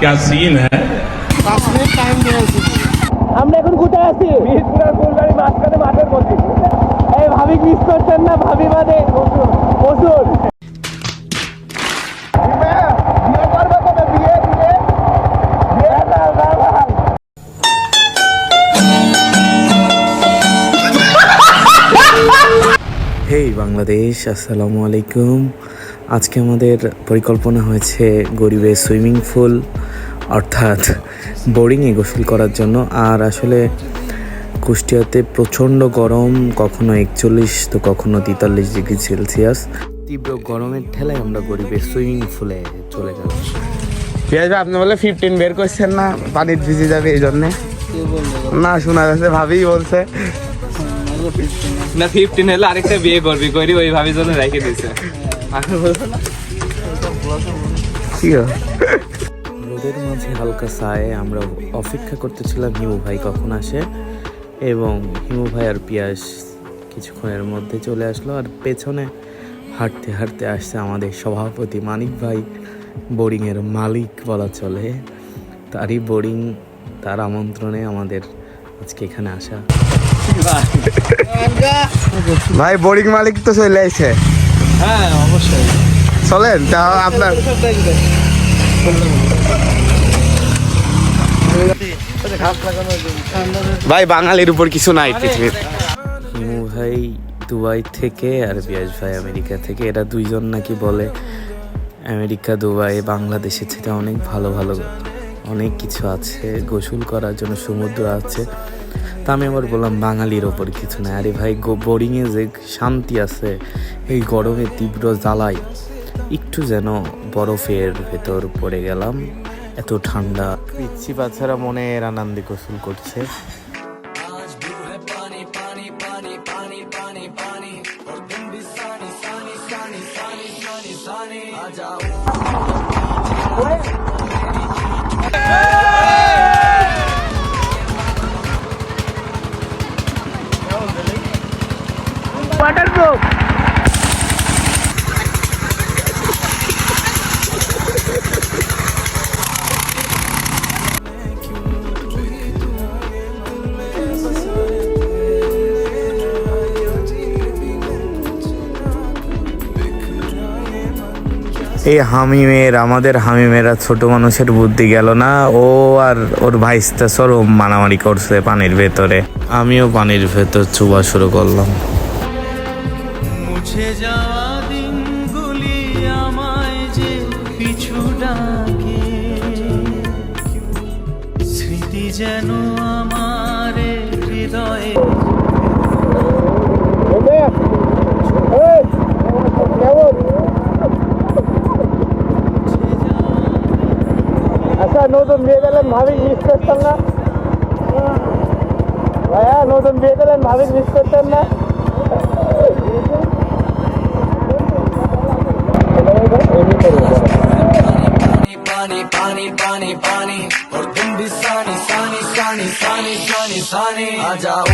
क्या सीन है। 5 minute time দিয়েছি। আমরা এখন কোথায় আছি? মিরপুরের ফুলবাড়ি মাঝখানে মাঠের মধ্যে। এই ভাবি মিস করছেন না? ভাবি বাদে ওষুধ। হেই বাংলাদেশ, আসসালামু আলাইকুম। আজকে আমাদের পরিকল্পনা হয়েছে গরিবের সুইমিং পুল অর্থাৎ বোরিংয়ে গোসল করার জন্য। আর আসলে কুষ্টিয়াতে প্রচণ্ড গরম, কখনো 41 তো কখনো 43 ডিগ্রি সেলসিয়াস। তীব্র গরমের ঠেলায় আমরা গরিবের সুইমিং পুলে চলে গেলাম। পিয়াজ ভাই, আপনি বলে 15 বের করছেন না, পানির ভিজে যাবে এই জন্যে? না, শোনা যাচ্ছে ভাবেই বলছে না 15 হলে আরেকটা বিয়ে করবি, করি ওই ভাবির জন্য রেখে দিছে। রোদের মাঝে হালকা ছায়ে আমরা অপেক্ষা করতেছিলাম হিমু ভাই কখন আসে, এবং হিমু ভাই আর পিয়াস কিছুক্ষণের মধ্যে চলে আসলো। আর পেছনে হাঁটতে হাঁটতে আসছে আমাদের সভাপতি মানিক ভাই, বোরিংয়ের মালিক বলা চলে। তারই বোরিং, তার আমন্ত্রণে আমাদের আজকে এখানে আসা। ভাই বোরিং মালিক তো চলে আসছে। হ্যাঁ অবশ্যই চলেন তা আপনার ভাই বাঙালির উপর কিছু নাই পৃথিবীর। হিমু ভাই দুবাই থেকে আর পিয়াস ভাই আমেরিকা থেকে। এরা দুইজন নাকি বলে আমেরিকা, দুবাই, বাংলাদেশে থেকে অনেক ভালো ভালো অনেক কিছু আছে, গোসল করার জন্য সমুদ্র আছে। তা আমি আবার বললাম বাঙালির ওপর কিছু না। আরে ভাই বোরিংয়ে যে শান্তি আছে, এই গরমে তীব্র জ্বালায় একটু যেন বরফের ভেতর পড়ে গেলাম, এত ঠান্ডা। পিচ্ছি বাচ্চারা মনের আনন্দে গোসল করছে। ওয়াটারপ্রুফ। এই হামিমের, আমাদের হামিমেরা ছোট মানুষের বুদ্ধি গেল না। ও আর ওর ভাইস্তা সরম মারামারি করছে পানির ভেতরে। আমিও পানির ভেতর চুবা শুরু করলাম। মুছে যাওয়া দিনগুলি আমায় যে পিছু ডাকে, স্মৃতি যেন আমার হৃদয়ে। আচ্ছা, নতুন বিয়ে দিলেন ভাবি মিস করতেন না ভাইয়া? নতুন বিয়ে দিলেন ভাবি মিস করতেন না? पानी पानी पानी पानी और तुम भी सानी सानी सानी सानी सानी सानी आ जाओ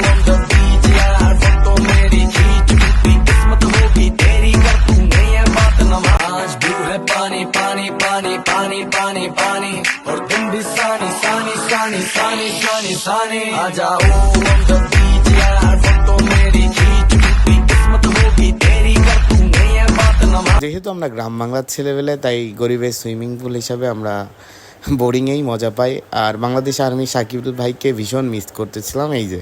on the beach यार, तो मेरी खींच टूटी किस्मत होगी तेरी, कर तू नहीं है बात नमाज भी है पानी पानी पानी पानी पानी पानी और तुम भी सानी सानी सानी सानी सानी सानी आ जाओ on the beach यार, तो मेरी खींच टूटी किस्मत होगी तेरी, कर तू नहीं है बात नमाज। যেহেতু আমরা গ্রাম বাংলার ছেলেবেলে, তাই গরিবের সুইমিং পুল হিসাবে আমরা বোরিংয়েই মজা পাই। আর বাংলাদেশ আর্মি সাকিবুল ভাইকে ভীষণ মিস করতেছিলাম। এই যে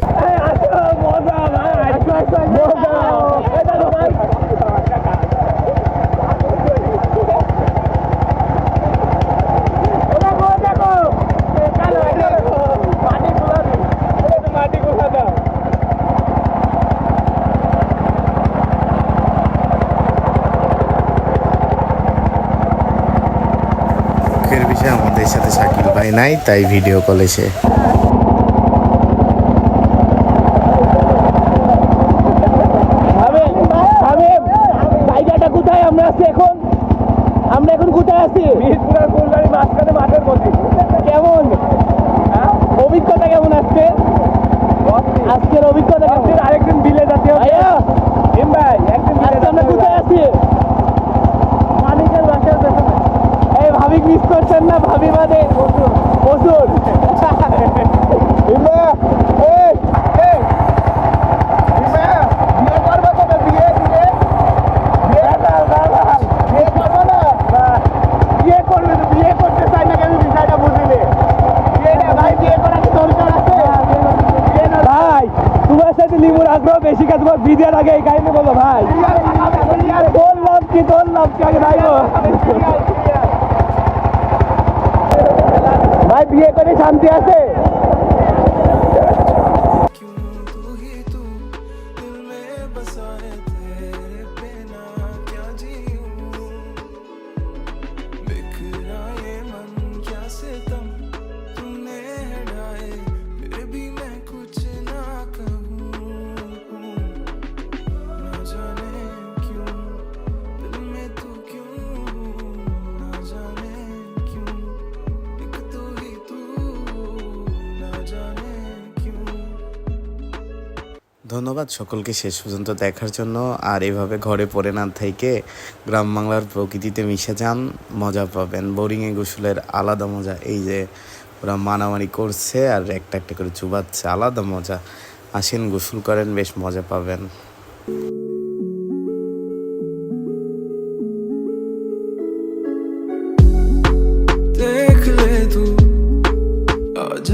বিষয়ে আমাদের সাথে শাকিল ভাই নাই, তাই ভিডিও কলে সে। জায়গাটা কোথায়? আমরা এখন কোথায় আছি? মিরপুরের ফুলবাড়ি মাঝখানে মাঠের মধ্যে। কেমন অভিজ্ঞতা, কেমন আসছে আজকের অভিজ্ঞতা? আরেকদিন বিলে যাচ্ছে ভাইয়া। ভাই একদিন আমরা কোথায় আছি? মালিকের বাসার পেছনে। এই ভাবি মিস করছেন না? ভাবি বাদে দেওয়ার আগে এই কাহিনী বলো ভাই। তোর লাভ কি আগে ভাই ভাই বিয়ে করে শান্তি আছে? ধন্যবাদ সকলকে শেষ পর্যন্ত দেখার জন্য। আর এভাবে ঘরে পড়ে না থেকে গ্রাম বাংলার প্রকৃতিতে মিশে যান, মজা পাবেন। বোরিংয়ে গোসলের আলাদা মজা। এই যে ওরা মারামারি করছে আর একটা একটা করে চুবাচ্ছে, আলাদা মজা। আসেন গোসল করেন, বেশ মজা পাবেন। देख ले तू आज